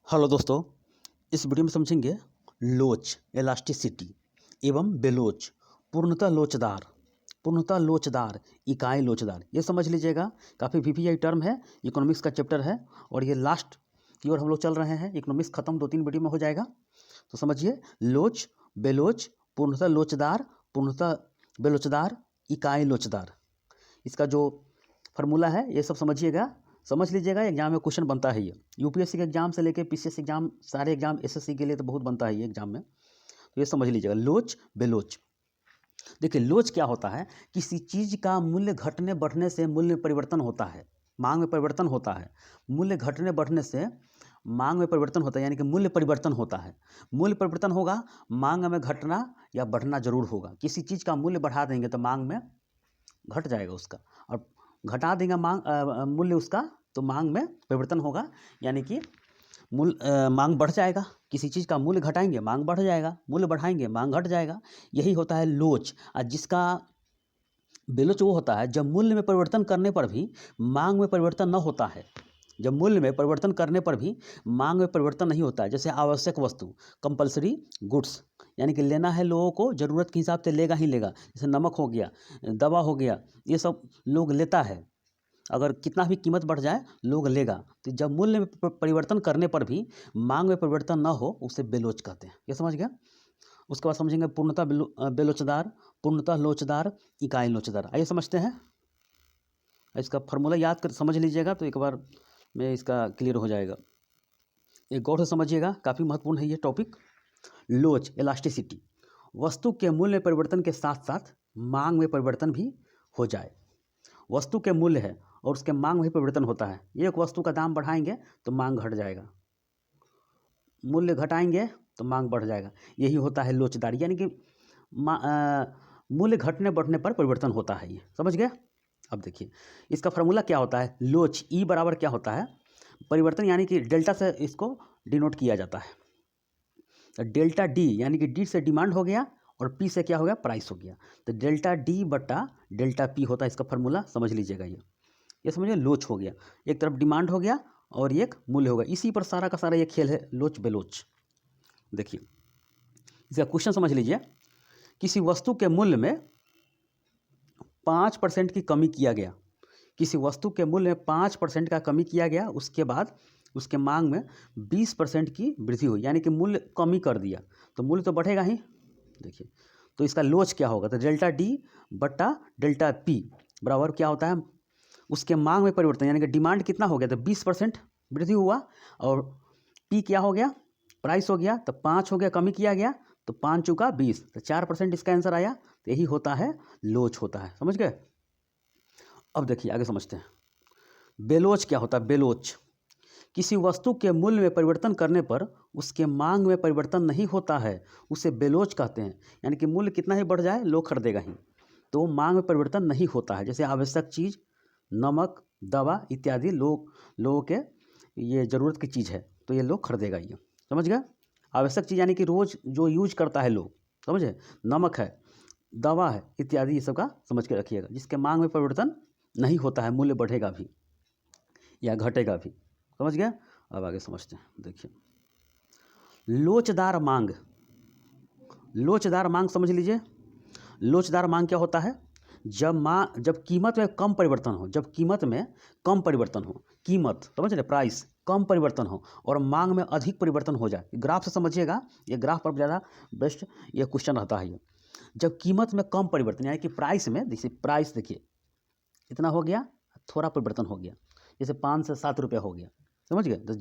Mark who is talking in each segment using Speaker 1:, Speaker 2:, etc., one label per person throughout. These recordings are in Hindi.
Speaker 1: हेलो दोस्तों, इस वीडियो में समझेंगे लोच इलास्टिसिटी एवं बेलोच पूर्णतः लोचदार इकाई लोचदार। ये समझ लीजिएगा, काफ़ी वीवीआई टर्म है, इकोनॉमिक्स का चैप्टर है और ये लास्ट की ओर हम लोग चल रहे हैं। इकोनॉमिक्स खत्म 2-3 वीडियो में हो जाएगा, तो समझिए लोच बेलोच पूर्णतः बेलोचदार इकाई लोचदार। इसका जो फार्मूला है ये सब समझिएगा, समझ लीजिएगा। एग्जाम में क्वेश्चन बनता है ये, यूपीएससी के एग्जाम से लेके पीसीएस एग्जाम, सारे एग्जाम एसएससी के लिए तो बहुत बनता है ये एग्जाम में, तो ये समझ लीजिएगा। लोच बेलोच, देखिए लोच क्या होता है, किसी चीज़ का मूल्य घटने बढ़ने से मूल्य में परिवर्तन होता है, मांग में परिवर्तन होता है। मूल्य घटने बढ़ने से मांग में परिवर्तन होता है, यानी कि मूल्य परिवर्तन होता है। मूल्य परिवर्तन होगा, मांग में घटना या बढ़ना जरूर होगा। किसी चीज़ का मूल्य बढ़ा देंगे तो मांग में घट जाएगा उसका, और घटा देंगे मूल्य उसका तो मांग में परिवर्तन होगा, यानी कि मांग बढ़ जाएगा। किसी चीज़ का मूल्य घटाएंगे मांग बढ़ जाएगा, मूल्य बढ़ाएंगे मांग घट जाएगा। यही होता है लोच। और जिसका बेलोच वो होता है जब मूल्य में परिवर्तन करने पर भी मांग में परिवर्तन न होता है। जब मूल्य में परिवर्तन करने पर भी मांग में परिवर्तन नहीं होता है। जैसे आवश्यक वस्तु, कंपल्सरी गुड्स, यानी कि लेना है लोगों को, ज़रूरत के हिसाब से लेगा ही लेगा। जैसे नमक हो गया, दवा हो गया, ये सब लोग लेता है। अगर कितना भी कीमत बढ़ जाए लोग लेगा। तो जब मूल्य में परिवर्तन करने पर भी मांग में परिवर्तन न हो, उसे बेलोच कहते हैं। ये समझ गया। उसके बाद समझेंगे पूर्णतः लोचदार इकाई लोचदार। आइए समझते हैं। इसका फार्मूला याद कर समझ लीजिएगा तो एक बार में इसका क्लियर हो जाएगा। एक गौर से समझिएगा, काफ़ी महत्वपूर्ण है ये टॉपिक। लोच इलास्टिसिटी, वस्तु के मूल्य में परिवर्तन के साथ साथ मांग में परिवर्तन भी हो जाए। वस्तु के मूल्य है और उसके मांग में भी परिवर्तन होता है। एक वस्तु का दाम बढ़ाएंगे तो मांग घट जाएगा, मूल्य घटाएंगे तो मांग बढ़ जाएगा। यही होता है लोचदारी, यानी कि मूल्य घटने बढ़ने पर परिवर्तन होता है। ये समझ गए। अब देखिए इसका फार्मूला क्या होता है। लोच ई बराबर क्या होता है, परिवर्तन, यानी कि डेल्टा से इसको डिनोट किया जाता है। डेल्टा डी, यानी कि डी से डिमांड हो गया और पी से क्या हो गया, प्राइस हो गया। तो डेल्टा डी बटा डेल्टा पी होता है इसका फार्मूला, समझ लीजिएगा। ये समझिए लोच हो गया, एक तरफ डिमांड हो गया और एक मूल्य होगा। इसी पर सारा का सारा ये खेल है, लोच बेलोच। देखिए इसका क्वेश्चन समझ लीजिए। किसी वस्तु के मूल्य में 5% की कमी किया गया, किसी वस्तु के मूल्य में 5% का कमी किया गया, उसके बाद उसके मांग में 20% की वृद्धि हुई, यानी कि मूल्य कमी कर दिया तो मूल्य तो बढ़ेगा ही। देखिए तो इसका लोच क्या होगा, तो डेल्टा डी बटा डेल्टा पी बराबर क्या होता है, उसके मांग में परिवर्तन, यानी कि डिमांड कितना हो गया तो 20% वृद्धि हुआ, और पी क्या हो गया, प्राइस हो गया, तो 5 हो गया, कमी किया गया तो 5 चुका 20, तो 4% इसका आंसर आया। तो यही होता है लोच होता है, समझ गए। अब देखिए आगे समझते हैं। बेलोच क्या होता है। बेलोच, किसी वस्तु के मूल्य में परिवर्तन करने पर उसके मांग में परिवर्तन नहीं होता है, उसे बेलोच कहते हैं। यानी कि मूल्य कितना ही बढ़ जाए लोग खरीदेगा ही, तो मांग में परिवर्तन नहीं होता है। जैसे आवश्यक चीज़, नमक, दवा इत्यादि लोगों के ये ज़रूरत की चीज़ है तो ये लोग खरीदेगा। ये समझ गए। आवश्यक चीज़ यानी कि रोज़ जो यूज करता है लोग, समझे, नमक है, दवा है इत्यादि, ये सब का समझ के रखिएगा। जिसके मांग में परिवर्तन नहीं होता है, मूल्य बढ़ेगा भी या घटेगा भी, समझ गया। अब आगे समझते हैं। देखिए लोचदार मांग, लोचदार मांग समझ लीजिए। लोचदार मांग क्या होता है, जब कीमत में कम परिवर्तन हो, जब कीमत में कम परिवर्तन हो, कीमत समझ रहे, प्राइस कम परिवर्तन हो और मांग में अधिक परिवर्तन हो जाए। ग्राफ से समझिएगा, ये ग्राफ पर ज़्यादा बेस्ट ये क्वेश्चन रहता है। ये जब कीमत में कम परिवर्तन, यानी कि प्राइस में, जैसे प्राइस देखिए इतना हो गया, थोड़ा परिवर्तन हो गया, जैसे 5 से 7 रुपये हो गया, समझ गए। तो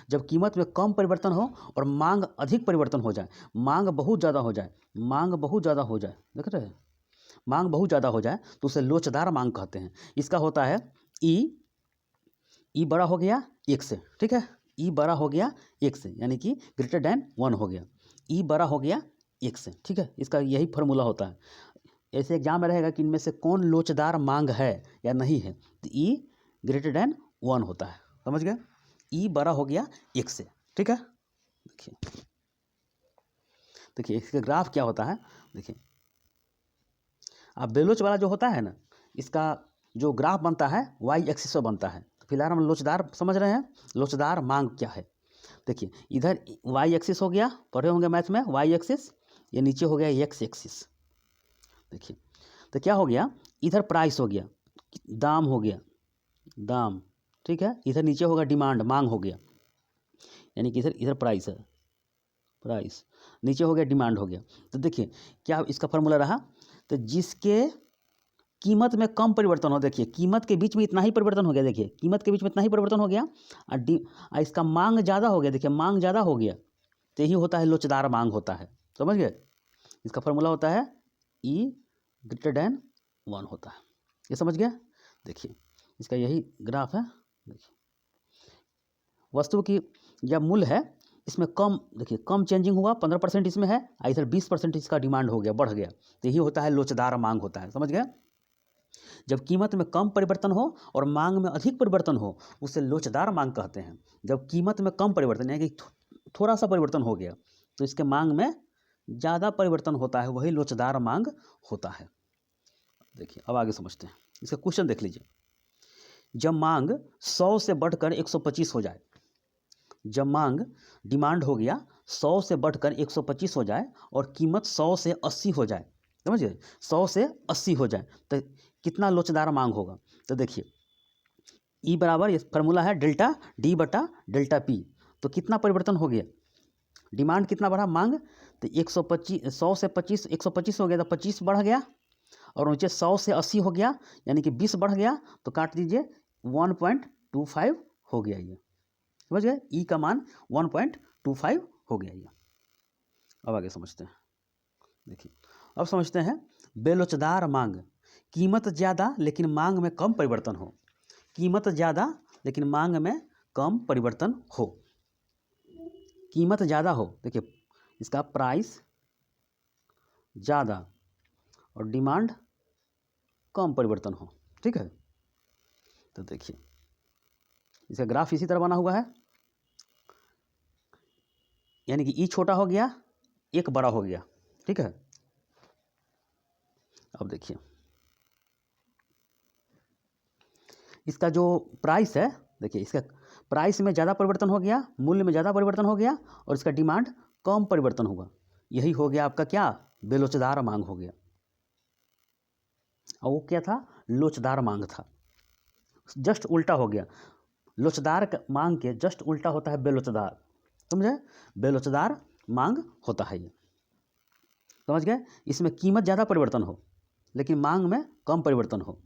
Speaker 1: जब कीमत में कम परिवर्तन हो और मांग अधिक परिवर्तन हो जाए, मांग बहुत ज़्यादा हो जाए, मांग बहुत ज़्यादा हो जाए, देख रहे हैं, मांग बहुत ज़्यादा हो जाए तो उसे लोचदार मांग कहते हैं। इसका होता है ई बड़ा हो गया 1 से, ठीक है, ई बड़ा हो गया 1 से, यानी कि ग्रेटर देन 1 हो गया, ई बड़ा हो गया 1 से, ठीक है। इसका यही फार्मूला होता है। ऐसे एग्जाम में रहेगा कि इनमें से कौन लोचदार मांग है या नहीं है, तो ई ग्रेटर देन 1 होता है, समझ गए। ई बड़ा हो गया 1 से, ठीक है। देखिए इसका ग्राफ क्या होता है। देखिए अब बेलोच वाला जो होता है ना, इसका जो ग्राफ बनता है वाई एक्सिस पर बनता है। तो फिलहाल हम लोचदार समझ रहे हैं, लोचदार मांग क्या है। देखिए इधर वाई एक्सिस हो गया, पढ़े होंगे मैथ में, वाई एक्सिस, ये नीचे हो गया एक्स एक्सिस। देखिए तो क्या हो गया, इधर प्राइस हो गया, दाम हो गया, दाम, ठीक है, इधर नीचे होगा डिमांड, मांग हो गया, यानी कि इधर इधर प्राइस है, प्राइस, नीचे हो गया डिमांड हो गया। तो देखिए क्या इसका फॉर्मूला रहा, तो जिसके कीमत में कम परिवर्तन हो, देखिए कीमत के बीच में इतना ही परिवर्तन हो गया, देखिए कीमत के बीच में इतना ही परिवर्तन हो गया, और इसका मांग ज़्यादा हो गया, देखिए मांग ज़्यादा हो गया, तो यही होता है लोचदार मांग होता है, समझ गए। इसका फॉर्मूला होता है E > 1 होता है, ये समझ गया। देखिए इसका यही ग्राफ है, देखिए वस्तु की यह मूल्य है, इसमें कम, देखिए कम चेंजिंग हुआ, 15% इसमें है, इधर 20% इसका डिमांड हो गया, बढ़ गया, तो यही होता है लोचदार मांग होता है, समझ गए। जब कीमत में कम परिवर्तन हो और मांग में अधिक परिवर्तन हो, उसे लोचदार मांग कहते हैं। जब कीमत में कम परिवर्तन यानी कि थोड़ा सा परिवर्तन हो गया, तो इसके मांग में ज़्यादा परिवर्तन होता है, वही लोचदार मांग होता है। देखिए अब आगे समझते हैं, इसका क्वेश्चन देख लीजिए। जब मांग 100 से बढ़कर 125 हो जाए, जब मांग डिमांड हो गया 100 से बढ़कर 125 हो जाए और कीमत 100 से 80 हो जाए, समझिए 100 से 80 हो जाए, तो कितना लोचदार मांग होगा। तो देखिए E बराबर, ये फार्मूला है डेल्टा D बटा डेल्टा P, तो कितना परिवर्तन हो गया, डिमांड कितना बढ़ा, मांग, तो 125, 100 से 25, 125 हो गया, तो 25 बढ़ गया, और नीचे 100 से 80 हो गया, यानी कि 20 बढ़ गया, तो काट दीजिए 1.25 हो गया, ये समझ गए, E का मान 1.25 हो गया ये। अब आगे समझते हैं, देखिए अब समझते हैं बेलोचदार मांग, कीमत ज़्यादा लेकिन मांग में कम परिवर्तन हो, कीमत ज़्यादा लेकिन मांग में कम परिवर्तन हो, कीमत ज़्यादा हो, देखिए इसका प्राइस ज़्यादा और डिमांड कम परिवर्तन हो, ठीक है। तो देखिए इसका ग्राफ इसी तरह बना हुआ है, यानी कि E छोटा हो गया, एक बड़ा हो गया, ठीक है। अब देखिए इसका जो प्राइस है, देखिए इसका प्राइस में ज़्यादा परिवर्तन हो गया, मूल्य में ज़्यादा परिवर्तन हो गया, और इसका डिमांड कम परिवर्तन होगा, यही हो गया आपका क्या, बेलोचदार मांग हो गया। और वो क्या था, लोचदार मांग था, जस्ट उल्टा हो गया, लोचदार मांग के जस्ट उल्टा होता है बेलोचदार, समझे, बेलोचदार मांग होता है ये, समझ गए। इसमें कीमत ज़्यादा परिवर्तन हो लेकिन मांग में कम परिवर्तन हो,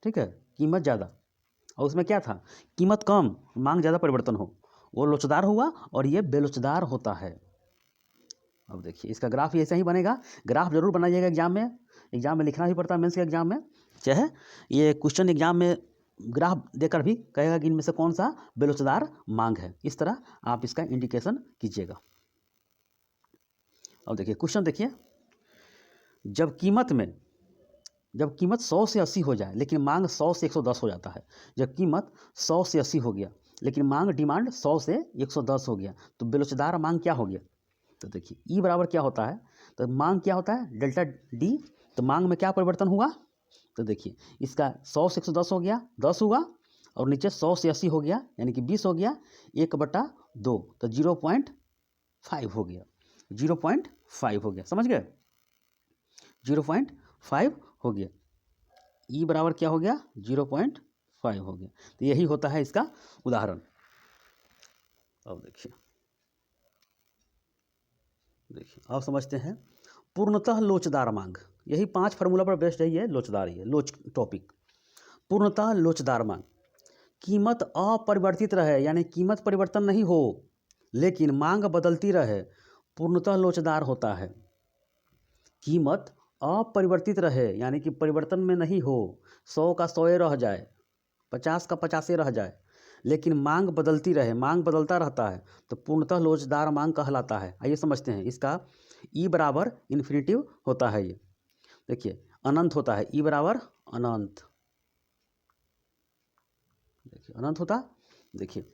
Speaker 1: ठीक है, कीमत ज़्यादा और उसमें क्या था, कीमत कम मांग ज़्यादा परिवर्तन हो, वो लोचदार हुआ, और ये बेलोचदार होता है। अब देखिए इसका ग्राफ ऐसा ही बनेगा, ग्राफ जरूर बनाइएगा, एग्जाम में लिखना भी पड़ता है, मेंस के एग्जाम में, चाहे ये क्वेश्चन एग्जाम में ग्राफ देकर भी कहेगा कि इनमें से कौन सा बेलोचदार मांग है, इस तरह आप इसका इंडिकेशन कीजिएगा। अब देखिए क्वेश्चन देखिए, जब कीमत 100 से 80 हो जाए लेकिन मांग 100 से 110 हो जाता है, जब कीमत 100 से 80 हो गया लेकिन मांग डिमांड 100 से 110 हो गया, तो बेलोचदार मांग क्या हो गया। तो देखिए E बराबर क्या होता है, तो मांग क्या होता है, डेल्टा D, तो मांग में क्या परिवर्तन हुआ, तो देखिए इसका 100 से 110 हो गया, 10 हुआ, और नीचे 100 से 80 हो गया, यानी कि 20 हो गया, 1/2, तो 0.5 हो गया, 0.5 हो गया, समझ गए, 0.5 हो गया, E बराबर क्या हो गया, 0.5 हो गया, तो यही होता है इसका उदाहरण। अब देखिए अब समझते हैं पूर्णतः लोचदार मांग, यही 5 फार्मूला पर बेस्ड है, ये लोचदार, ये लोच टॉपिक। पूर्णतः लोचदार मांग, कीमत अपरिवर्तित रहे, यानी कीमत परिवर्तन नहीं हो लेकिन मांग बदलती रहे, पूर्णतः लोचदार होता है। कीमत अपरिवर्तित रहे, यानी कि परिवर्तन में नहीं हो, 100 का 100 रह जाए, 50 का 50 रह जाए, लेकिन मांग बदलती रहे, मांग बदलता रहता है, तो पूर्णतः लोचदार मांग कहलाता है। आइए समझते हैं, इसका E बराबर इन्फिनिटिव होता है, ये देखिए अनंत होता है, E बराबर अनंत, देखिए अनंत होता। देखिए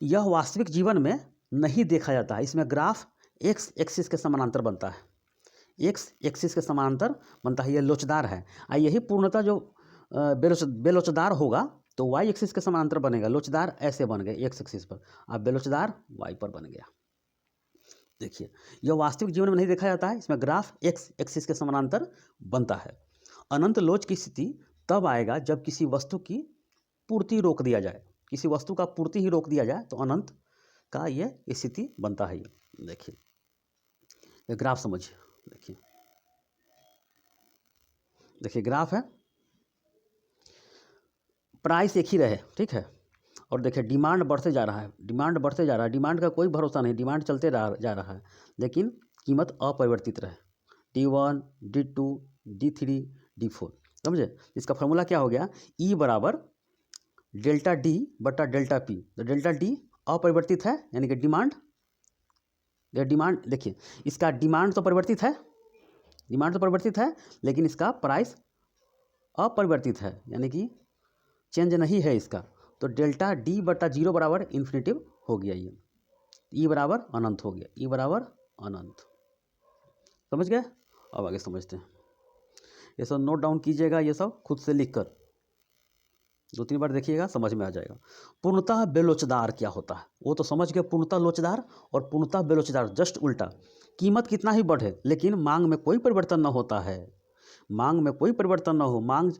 Speaker 1: यह वास्तविक जीवन में नहीं देखा जाता है, इसमें ग्राफ एक्स एक्सिस के समानांतर बनता है, एक्स एक्सिस के समानांतर बनता है, यह लोचदार है। यही पूर्णतः जो बेलोचदार होगा तो वाई एक्सिस के समानांतर बनेगा, लोचदार ऐसे बन गए एक्स एक्सिस पर, अब बेलोचदार वाई पर बन गया। देखिए यह वास्तविक जीवन में नहीं देखा जाता है, इसमें ग्राफ एक्स एक्सिस के समानांतर बनता है। अनंत लोच की स्थिति तब आएगा जब किसी वस्तु की पूर्ति रोक दिया जाए, किसी वस्तु का पूर्ति ही रोक दिया जाए तो अनंत का ये स्थिति बनता है। ये देखिए ये ग्राफ समझिए, देखिए देखिए ग्राफ है, प्राइस एक ही रहे, ठीक है, और देखिए डिमांड बढ़ते जा रहा है, डिमांड बढ़ते जा रहा है, डिमांड का कोई भरोसा नहीं, डिमांड चलते जा रहा है, लेकिन कीमत अपरिवर्तित रहे, D1 D2 D3 D4, समझे। इसका फॉर्मूला क्या हो गया, E बराबर डेल्टा डी बटा डेल्टा पी। तो डेल्टा डी अपरिवर्तित है यानी कि डिमांड, डिमांड देखिए इसका डिमांड तो परिवर्तित है, डिमांड तो परिवर्तित है, लेकिन इसका प्राइस अपरिवर्तित है यानी कि चेंज नहीं है इसका, तो डेल्टा डी बटा जीरो बराबर इन्फिनिटिव हो गया, ये ई बराबर अनंत हो गया, ई बराबर अनंत, समझ गए। अब आगे समझते हैं, ये सब नोट डाउन कीजिएगा, ये सब खुद से लिखकर 2-3 बार देखिएगा, समझ में आ जाएगा। पूर्णतः बेलोचदार क्या होता है वो तो समझ गए, पूर्णतः लोचदार और पूर्णतः बेलोचदार जस्ट उल्टा। कीमत कितना ही बढ़े लेकिन मांग में कोई परिवर्तन न होता है, मांग में कोई परिवर्तन न हो, मांग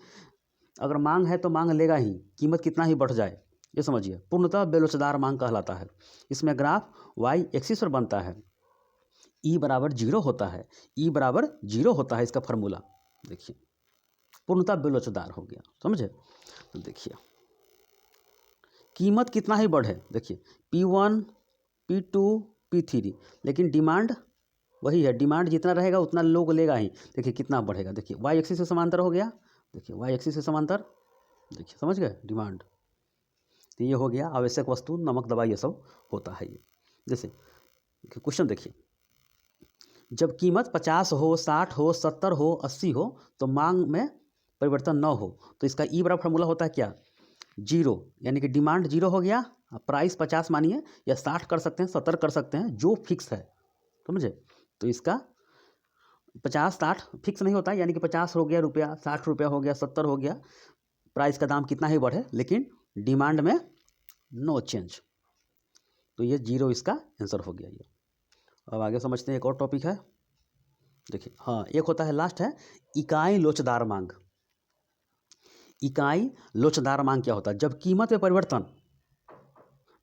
Speaker 1: अगर मांग है तो मांग लेगा ही, कीमत कितना ही बढ़ जाए, ये समझिए पूर्णतः बेलोचदार मांग कहलाता है। इसमें ग्राफ वाई एक्सिस पर बनता है, ई बराबर जीरो होता है, ई बराबर जीरो होता है इसका फार्मूला, देखिए पूर्णतः बेलोचदार हो गया, समझे। तो देखिए कीमत कितना ही बढ़े, देखिए P1 P2 P3, लेकिन डिमांड वही है, डिमांड जितना रहेगा उतना लोग लेगा ही, देखिए कितना बढ़ेगा, देखिए वाई एक्सिस से समांतर हो गया, देखिए वाई एक्सिस से समांतर, देखिए समझ गए डिमांड, तो ये हो गया आवश्यक वस्तु, नमक दवाई ये सब होता है ये। जैसे क्वेश्चन देखिए, जब कीमत 50 हो 60 हो 70 हो 80 हो तो मांग में परिवर्तन न हो, तो इसका ई बराबर फार्मूला होता है क्या, जीरो, यानी कि डिमांड जीरो हो गया, प्राइस 50 मानिए या 60 कर सकते हैं 70 कर सकते हैं, जो फिक्स है, समझे। तो इसका 50-60 फिक्स नहीं होता, यानी कि 50 हो गया रुपया, 60 रुपया हो गया, 70 हो गया, प्राइस का दाम कितना ही बढ़े लेकिन डिमांड में नो चेंज, तो ये जीरो इसका आंसर हो गया ये। अब आगे समझते हैं, एक और टॉपिक है, देखिए हाँ एक होता है लास्ट है इकाई लोचदार मांग। इकाई लोचदार मांग क्या होता है, जब कीमत में परिवर्तन,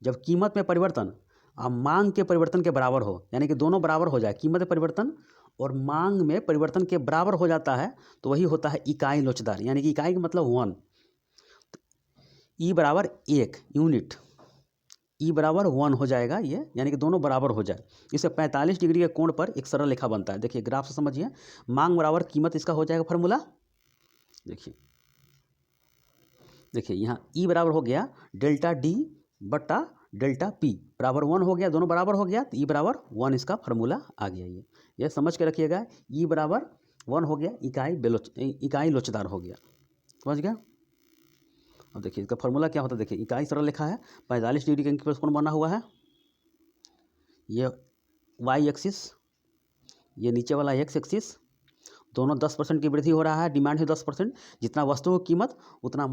Speaker 1: जब कीमत में परिवर्तन अब मांग के परिवर्तन के बराबर हो, यानी कि दोनों बराबर हो जाए, कीमत में परिवर्तन और मांग में परिवर्तन के बराबर हो जाता है, तो वही होता है इकाई लोचदार, यानी कि इकाई का मतलब 1, ई बराबर 1 यूनिट, ई बराबर 1 हो जाएगा ये, यानी कि दोनों बराबर हो जाए। इसे 45 डिग्री के कोण पर एक सरल रेखा बनता है, देखिए ग्राफ से समझिए, मांग बराबर कीमत इसका हो जाएगा फार्मूला, देखिए देखिए यहाँ ई बराबर हो गया डेल्टा डी बटा डेल्टा पी बराबर 1 हो गया, दोनों बराबर हो गया, तो ई बराबर 1 इसका फार्मूला आ गया, ये समझ के रखिएगा, ई बराबर 1 हो गया, इकाई लोचदार हो गया, समझ गया। अब देखिए इसका फार्मूला क्या होता है, देखिए इकाई सरल रेखा है, 45 डिग्री का एंगल पर कोण बना हुआ है, ये वाई एक्सिस, ये नीचे वाला एक्स एक्सिस, दोनों 10% की वृद्धि हो रहा है, डिमांड है 10%, जितना वस्तु की कीमत उतना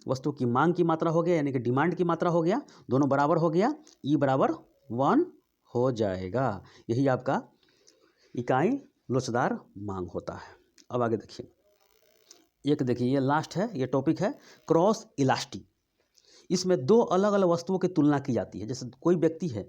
Speaker 1: वस्तु की मांग की मात्रा हो गया, यानी कि डिमांड की मात्रा हो गया, दोनों बराबर हो गया, ई बराबर 1 हो जाएगा, यही आपका इकाई लोचदार मांग होता है। अब आगे देखिए, एक देखिए ये लास्ट है, ये टॉपिक है क्रॉस इलास्टी। इसमें दो अलग अलग वस्तुओं की तुलना की जाती है, जैसे कोई व्यक्ति है,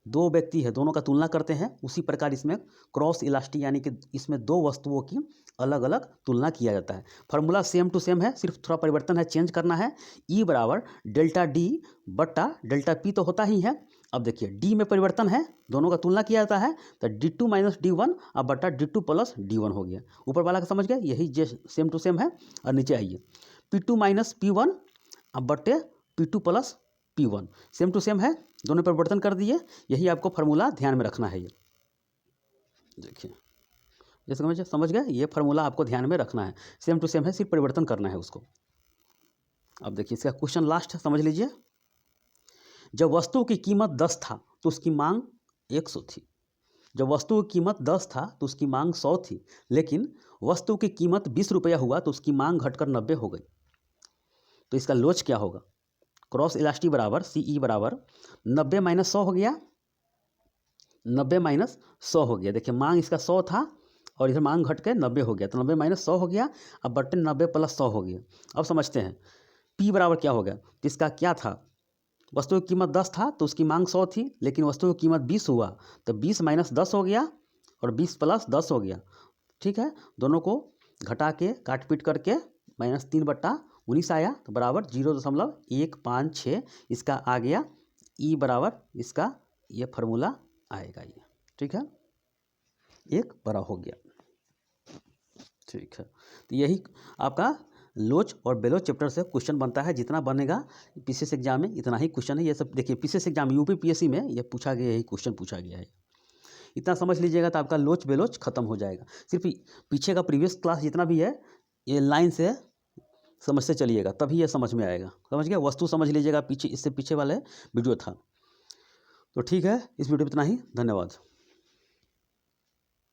Speaker 1: दो व्यक्ति है, दोनों का तुलना करते हैं, उसी प्रकार इसमें क्रॉस इलास्टी यानी कि इसमें दो वस्तुओं की अलग अलग तुलना किया जाता है। फार्मूला सेम टू सेम है, सिर्फ थोड़ा परिवर्तन है, चेंज करना है, ई बराबर डेल्टा डी बटा डेल्टा पी तो होता ही है। अब देखिए डी में परिवर्तन है, दोनों का तुलना किया जाता है, तो D2 माइनस D1 अब बटा D2 प्लस D1 हो गया, ऊपर वाला का समझ गए, यही जे सेम टू सेम है। और नीचे आइए P2 माइनस P1 अब बटे P2 plus P1 same to same है, दोनों परिवर्तन कर दिए, यही आपको फार्मूला ध्यान में रखना है। ये देखिए ये समझ गए, ये फार्मूला आपको ध्यान में रखना है, सेम टू सेम है, सिर्फ परिवर्तन करना है उसको। अब देखिए इसका क्वेश्चन लास्ट है, समझ लीजिए, जब वस्तु की कीमत 10 था तो उसकी मांग 100 थी, जब वस्तु की कीमत 10 था तो उसकी मांग 100 थी, लेकिन वस्तु की कीमत 20 रुपया हुआ तो उसकी मांग घटकर 90 हो गई, तो इसका लोच क्या होगा, क्रॉस इलास्टिक बराबर CE बराबर 90 माइनस 100 हो गया, 90 माइनस 100 हो गया। देखिए मांग इसका 100 था और इधर मांग घट के 90 हो गया, तो 90 माइनस 100 हो गया। अब बटे 90 प्लस 100 हो गया। अब समझते हैं P बराबर क्या हो गया, तो इसका क्या था, वस्तु की कीमत 10 था तो उसकी मांग 100 थी, लेकिन वस्तु की कीमत 20 हुआ, तो 20 माइनस 10 हो गया और 20 प्लस 10 हो गया। ठीक है, दोनों को घटा के काट पीट करके -3/19 आया, तो बराबर 0.156 इसका आ गया। ई बराबर इसका ये फार्मूला आएगा ये। ठीक है, एक बड़ा हो गया। ठीक है, तो यही आपका लोच और बेलोच चैप्टर से क्वेश्चन बनता है। जितना बनेगा पीसीएस एग्जाम में इतना ही क्वेश्चन है। ये सब देखिए पीसीएस एग्जाम यूपीपीएससी में ये पूछा गया, यही क्वेश्चन पूछा गया है। इतना समझ लीजिएगा तो आपका लोच बेलोच खत्म हो जाएगा। सिर्फ पीछे का प्रीवियस क्लास जितना भी है ये लाइन से समझते चलिएगा, तभी ये समझ में आएगा। समझ गया, वस्तु समझ लीजिएगा, पीछे इससे पीछे वाले वीडियो था। तो ठीक है, इस वीडियो में इतना ही, धन्यवाद।